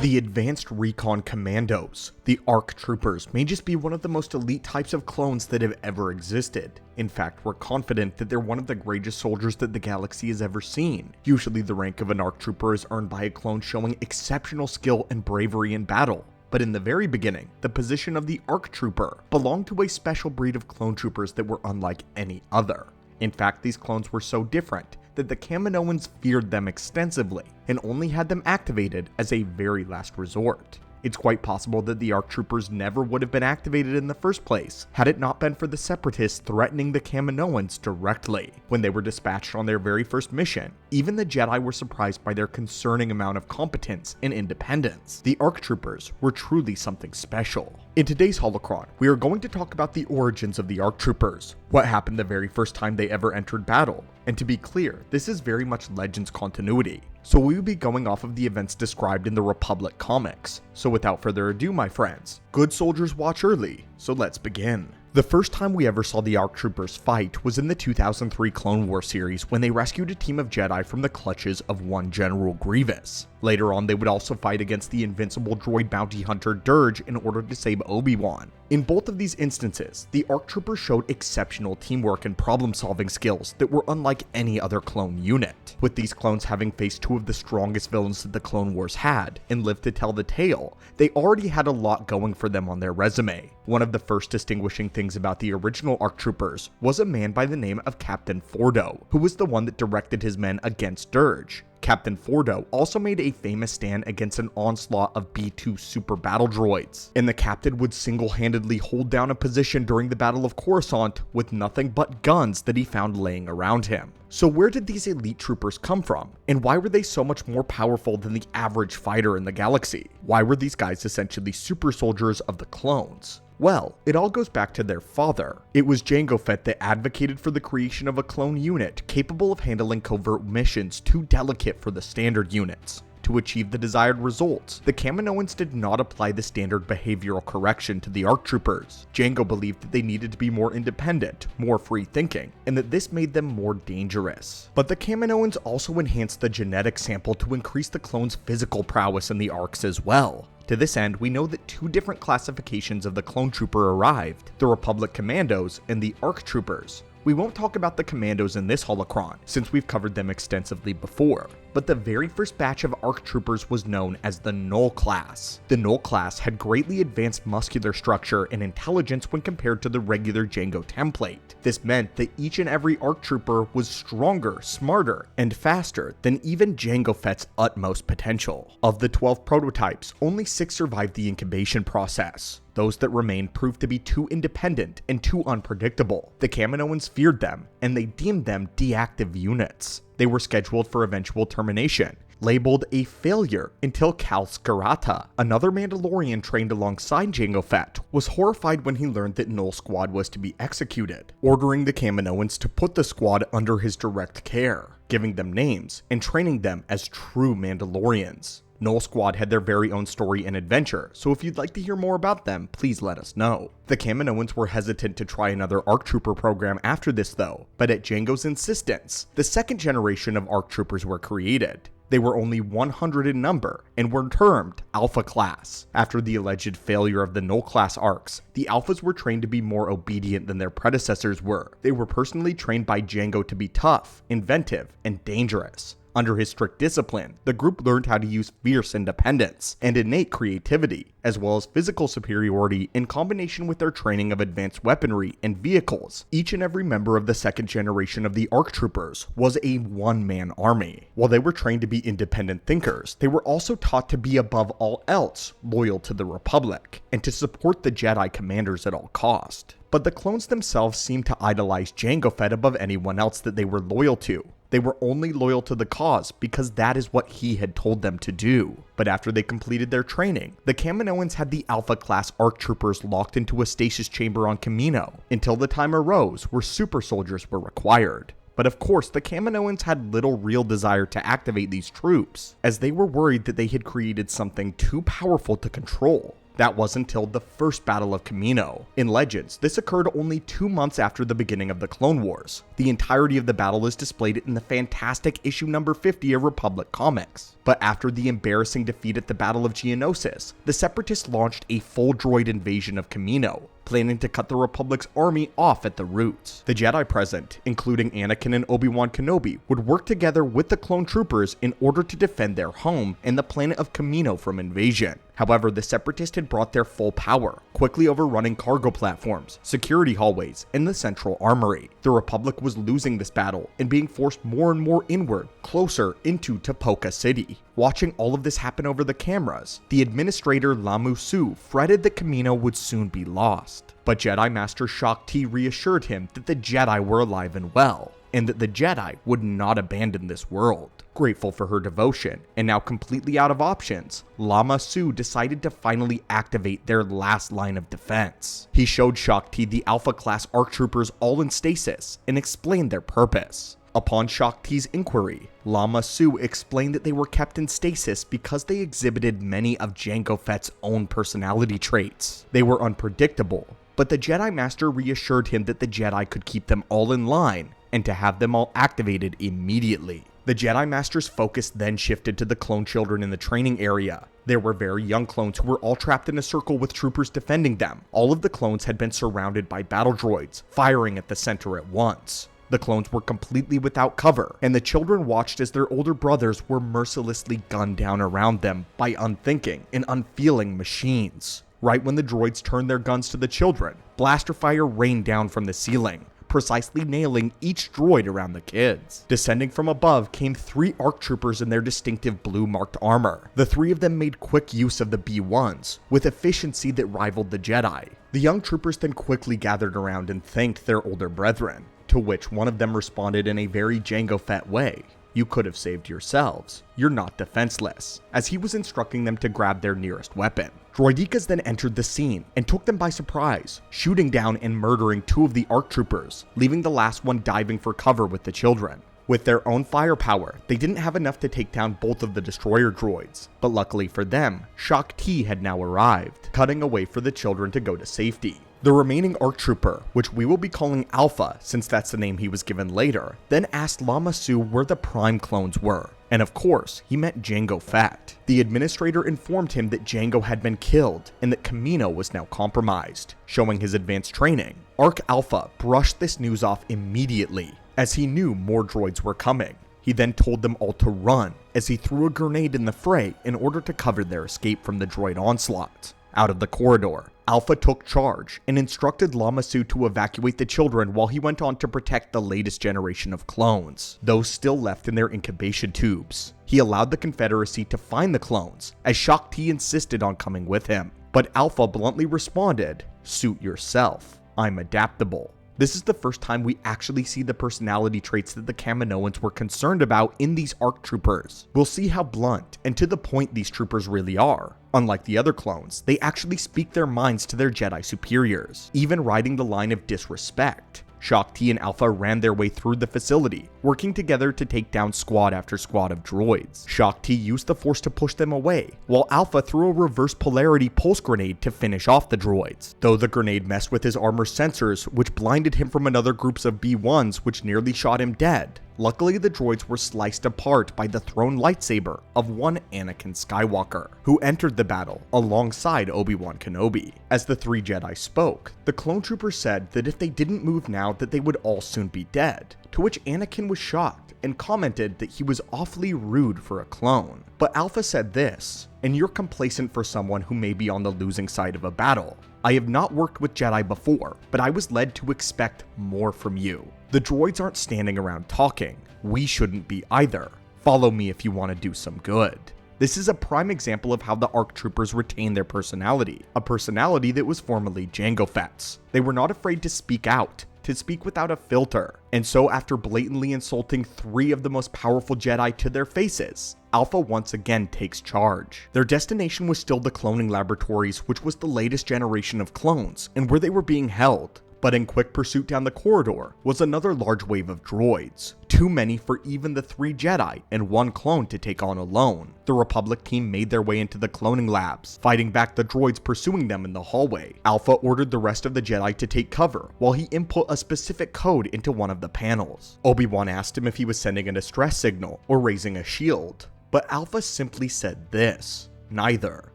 The Advanced Recon Commandos, the ARC Troopers, may just be one of the most elite types of clones that have ever existed. In fact, we're confident that they're one of the greatest soldiers that the galaxy has ever seen. Usually the rank of an ARC Trooper is earned by a clone showing exceptional skill and bravery in battle. But in the very beginning, the position of the ARC Trooper belonged to a special breed of clone troopers that were unlike any other. In fact, these clones were so different that the Kaminoans feared them extensively and only had them activated as a very last resort. It's quite possible that the ARC Troopers never would have been activated in the first place had it not been for the Separatists threatening the Kaminoans directly. When they were dispatched on their very first mission, even the Jedi were surprised by their concerning amount of competence and independence. The ARC Troopers were truly something special. In today's Holocron, we are going to talk about the origins of the ARC Troopers, what happened the very first time they ever entered battle, and to be clear, this is very much Legends continuity, so we will be going off of the events described in the Republic comics. So without further ado, my friends, good soldiers watch early, so let's begin. The first time we ever saw the ARC Troopers fight was in the 2003 Clone Wars series when they rescued a team of Jedi from the clutches of one General Grievous. Later on, they would also fight against the invincible droid bounty hunter Dirge in order to save Obi-Wan. In both of these instances, the ARC Troopers showed exceptional teamwork and problem-solving skills that were unlike any other clone unit. With these clones having faced two of the strongest villains that the Clone Wars had and lived to tell the tale, they already had a lot going for them on their resume. One of the first distinguishing things about the original ARC Troopers was a man by the name of Captain Fordo, who was the one that directed his men against Dirge. Captain Fordo also made a famous stand against an onslaught of B-2 super battle droids, and the captain would single-handedly hold down a position during the Battle of Coruscant with nothing but guns that he found laying around him. So where did these elite troopers come from, and why were they so much more powerful than the average fighter in the galaxy? Why were these guys essentially super soldiers of the clones? Well, it all goes back to their father. It was Jango Fett that advocated for the creation of a clone unit capable of handling covert missions too delicate for the standard units. To achieve the desired results, the Kaminoans did not apply the standard behavioral correction to the ARC Troopers. Jango believed that they needed to be more independent, more free-thinking, and that this made them more dangerous. But the Kaminoans also enhanced the genetic sample to increase the clones' physical prowess in the ARCs as well. To this end, we know that two different classifications of the clone trooper arrived, the Republic Commandos and the ARC Troopers. We won't talk about the Commandos in this Holocron, since we've covered them extensively before, but the very first batch of ARC Troopers was known as the Null Class. The Null Class had greatly advanced muscular structure and intelligence when compared to the regular Jango template. This meant that each and every ARC Trooper was stronger, smarter, and faster than even Jango Fett's utmost potential. Of the 12 prototypes, only 6 survived the incubation process. Those that remained proved to be too independent and too unpredictable. The Kaminoans feared them, and they deemed them deactive units. They were scheduled for eventual termination, labeled a failure until Cal Skirata, another Mandalorian trained alongside Jango Fett, was horrified when he learned that Null Squad was to be executed, ordering the Kaminoans to put the squad under his direct care, giving them names and training them as true Mandalorians. Null Squad had their very own story and adventure, so if you'd like to hear more about them, please let us know. The Kaminoans were hesitant to try another ARC Trooper program after this though, but at Jango's insistence, the second generation of ARC Troopers were created. They were only 100 in number and were termed Alpha Class. After the alleged failure of the Null Class ARCs, the Alphas were trained to be more obedient than their predecessors were. They were personally trained by Jango to be tough, inventive, and dangerous. Under his strict discipline, the group learned how to use fierce independence and innate creativity, as well as physical superiority in combination with their training of advanced weaponry and vehicles. Each and every member of the second generation of the ARC Troopers was a one-man army. While they were trained to be independent thinkers, they were also taught to be above all else loyal to the Republic, and to support the Jedi commanders at all cost. But the clones themselves seemed to idolize Jango Fett above anyone else that they were loyal to. They were only loyal to the cause because that is what he had told them to do. But after they completed their training, the Kaminoans had the Alpha Class ARC Troopers locked into a stasis chamber on Kamino until the time arose where super soldiers were required. But of course, the Kaminoans had little real desire to activate these troops, as they were worried that they had created something too powerful to control. That was until the first Battle of Kamino. In Legends, this occurred only 2 months after the beginning of the Clone Wars. The entirety of the battle is displayed in the fantastic issue number 50 of Republic Comics. But after the embarrassing defeat at the Battle of Geonosis, the Separatists launched a full droid invasion of Kamino, planning to cut the Republic's army off at the roots. The Jedi present, including Anakin and Obi-Wan Kenobi, would work together with the clone troopers in order to defend their home and the planet of Kamino from invasion. However, the Separatists had brought their full power, quickly overrunning cargo platforms, security hallways, and the central armory. The Republic was losing this battle and being forced more and more inward, closer into Tapoka City. Watching all of this happen over the cameras, the administrator Lamu Su fretted that Kamino would soon be lost. But Jedi Master Shaak Ti reassured him that the Jedi were alive and well, and that the Jedi would not abandon this world. Grateful for her devotion, and now completely out of options, Lama Su decided to finally activate their last line of defense. He showed Shaak Ti the Alpha class ARC troopers all in stasis, and explained their purpose. Upon Shaak Ti's inquiry, Lama Su explained that they were kept in stasis because they exhibited many of Jango Fett's own personality traits. They were unpredictable, but the Jedi Master reassured him that the Jedi could keep them all in line, and to have them all activated immediately. The Jedi Master's focus then shifted to the clone children in the training area. There were very young clones who were all trapped in a circle with troopers defending them. All of the clones had been surrounded by battle droids, firing at the center at once. The clones were completely without cover, and the children watched as their older brothers were mercilessly gunned down around them by unthinking and unfeeling machines. Right when the droids turned their guns to the children, blaster fire rained down from the ceiling, precisely nailing each droid around the kids. Descending from above came 3 ARC troopers in their distinctive blue marked armor. The 3 of them made quick use of the B1s, with efficiency that rivaled the Jedi. The young troopers then quickly gathered around and thanked their older brethren, to which one of them responded in a very Jango Fett way. "You could have saved yourselves. You're not defenseless," as he was instructing them to grab their nearest weapon. Droidekas then entered the scene and took them by surprise, shooting down and murdering 2 of the ARC troopers, leaving the last one diving for cover with the children. With their own firepower, they didn't have enough to take down both of the destroyer droids, but luckily for them, Shaak Ti had now arrived, cutting a way for the children to go to safety. The remaining ARC trooper, which we will be calling Alpha since that's the name he was given later, then asked Lama Su where the Prime clones were, and of course, he meant Jango Fett. The administrator informed him that Jango had been killed and that Kamino was now compromised, showing his advanced training. ARC Alpha brushed this news off immediately, as he knew more droids were coming. He then told them all to run, as he threw a grenade in the fray in order to cover their escape from the droid onslaught. Out of the corridor, Alpha took charge and instructed Lama Su to evacuate the children while he went on to protect the latest generation of clones, those still left in their incubation tubes. He allowed the Confederacy to find the clones, as Shaak Ti insisted on coming with him. But Alpha bluntly responded, "Suit yourself. I'm adaptable." This is the first time we actually see the personality traits that the Kaminoans were concerned about in these ARC troopers. We'll see how blunt and to the point these troopers really are. Unlike the other clones, they actually speak their minds to their Jedi superiors, even riding the line of disrespect. Shaak Ti and Alpha ran their way through the facility, working together to take down squad after squad of droids. Shaak Ti used the Force to push them away, while Alpha threw a reverse polarity pulse grenade to finish off the droids. Though the grenade messed with his armor sensors, which blinded him from another groups of B1s which nearly shot him dead. Luckily, the droids were sliced apart by the thrown lightsaber of one Anakin Skywalker, who entered the battle alongside Obi-Wan Kenobi. As the 3 Jedi spoke, the clone trooper said that if they didn't move now that they would all soon be dead, to which Anakin was shocked and commented that he was awfully rude for a clone. But Alpha said this, "And you're complacent for someone who may be on the losing side of a battle. I have not worked with Jedi before, but I was led to expect more from you. The droids aren't standing around talking. We shouldn't be either. Follow me if you want to do some good." This is a prime example of how the ARC troopers retain their personality, a personality that was formerly Jango Fett's. They were not afraid to speak out, to speak without a filter, and so after blatantly insulting 3 of the most powerful Jedi to their faces, Alpha once again takes charge. Their destination was still the cloning laboratories, which was the latest generation of clones, and where they were being held. But in quick pursuit down the corridor was another large wave of droids, too many for even the 3 Jedi and 1 clone to take on alone. The Republic team made their way into the cloning labs, fighting back the droids pursuing them in the hallway. Alpha ordered the rest of the Jedi to take cover while he input a specific code into one of the panels. Obi-Wan asked him if he was sending a distress signal or raising a shield, but Alpha simply said this: neither.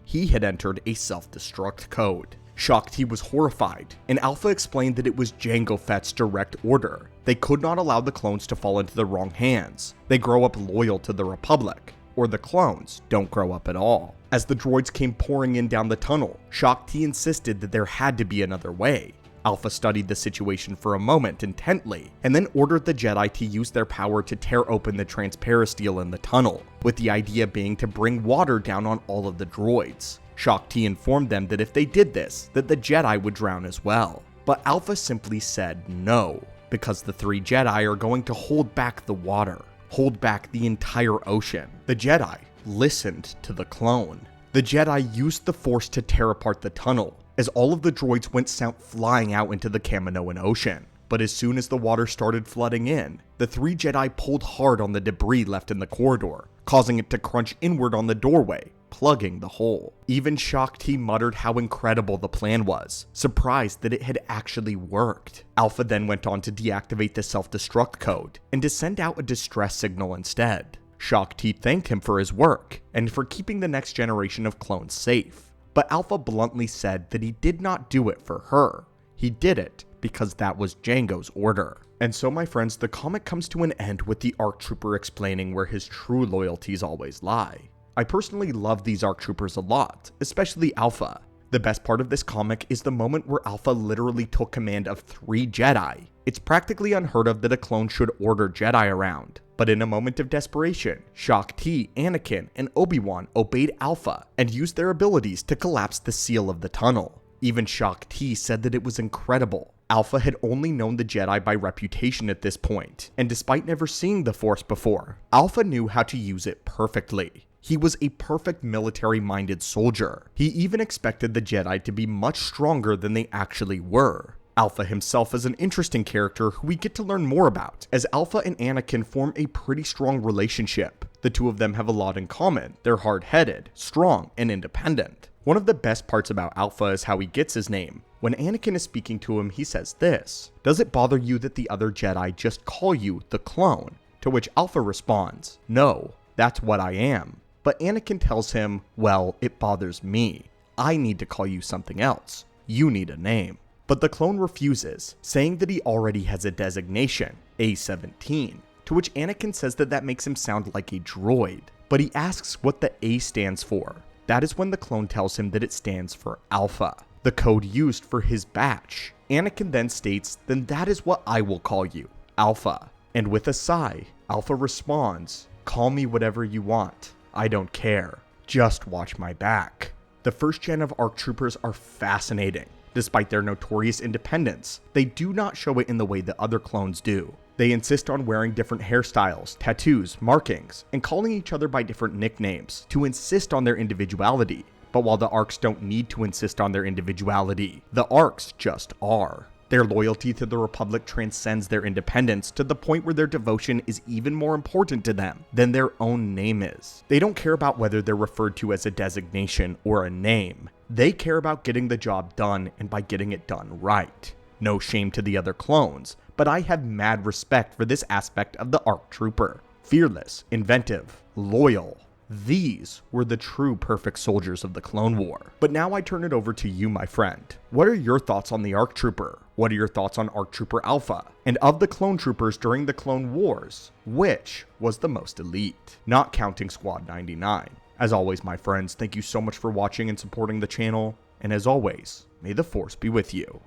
He had entered a self-destruct code. Shocked, he was horrified, and Alpha explained that it was Jango Fett's direct order. They could not allow the clones to fall into the wrong hands. They grow up loyal to the Republic, or the clones don't grow up at all. As the droids came pouring in down the tunnel, Shocked insisted that there had to be another way. Alpha studied the situation for a moment intently, and then ordered the Jedi to use their power to tear open the transparisteel in the tunnel, with the idea being to bring water down on all of the droids. Shocked informed them that if they did this, that the Jedi would drown as well. But Alpha simply said no, because the 3 Jedi are going to hold back the water, hold back the entire ocean. The Jedi listened to the clone. The Jedi used the Force to tear apart the tunnel, as all of the droids went flying out into the Kaminoan ocean. But as soon as the water started flooding in, the 3 Jedi pulled hard on the debris left in the corridor, causing it to crunch inward on the doorway, plugging the hole. Even Shocked, he muttered how incredible the plan was, surprised that it had actually worked. Alpha then went on to deactivate the self-destruct code, and to send out a distress signal instead. Shocked, he thanked him for his work, and for keeping the next generation of clones safe. But Alpha bluntly said that he did not do it for her. He did it because that was Jango's order. And so, my friends, the comic comes to an end with the ARC Trooper explaining where his true loyalties always lie. I personally love these ARC Troopers a lot, especially Alpha. The best part of this comic is the moment where Alpha literally took command of 3 Jedi. It's practically unheard of that a clone should order Jedi around. But in a moment of desperation, Shaak-Ti, Anakin, and Obi-Wan obeyed Alpha and used their abilities to collapse the seal of the tunnel. Even Shaak-Ti said that it was incredible. Alpha had only known the Jedi by reputation at this point, and despite never seeing the Force before, Alpha knew how to use it perfectly. He was a perfect military-minded soldier. He even expected the Jedi to be much stronger than they actually were. Alpha himself is an interesting character who we get to learn more about, as Alpha and Anakin form a pretty strong relationship. The two of them have a lot in common. They're hard-headed, strong, and independent. One of the best parts about Alpha is how he gets his name. When Anakin is speaking to him, he says this: "Does it bother you that the other Jedi just call you the clone?" To which Alpha responds, "No, that's what I am." But Anakin tells him, "Well, it bothers me. I need to call you something else. You need a name." But the clone refuses, saying that he already has a designation, A-17, to which Anakin says that that makes him sound like a droid. But he asks what the A stands for. That is when the clone tells him that it stands for Alpha, the code used for his batch. Anakin then states, "Then that is what I will call you, Alpha." And with a sigh, Alpha responds, "Call me whatever you want. I don't care. Just watch my back." The first gen of ARC Troopers are fascinating. Despite their notorious independence, they do not show it in the way that other clones do. They insist on wearing different hairstyles, tattoos, markings, and calling each other by different nicknames to insist on their individuality. But while the ARCs don't need to insist on their individuality, the ARCs just are. Their loyalty to the Republic transcends their independence to the point where their devotion is even more important to them than their own name is. They don't care about whether they're referred to as a designation or a name. They care about getting the job done, and by getting it done right. No shame to the other clones, but I have mad respect for this aspect of the ARC Trooper. Fearless, inventive, loyal. These were the true perfect soldiers of the Clone War. But now I turn it over to you, my friend. What are your thoughts on the ARC Trooper? What are your thoughts on ARC Trooper Alpha? And of the Clone Troopers during the Clone Wars, which was the most elite? Not counting Squad 99. As always, my friends, thank you so much for watching and supporting the channel. And as always, may the Force be with you.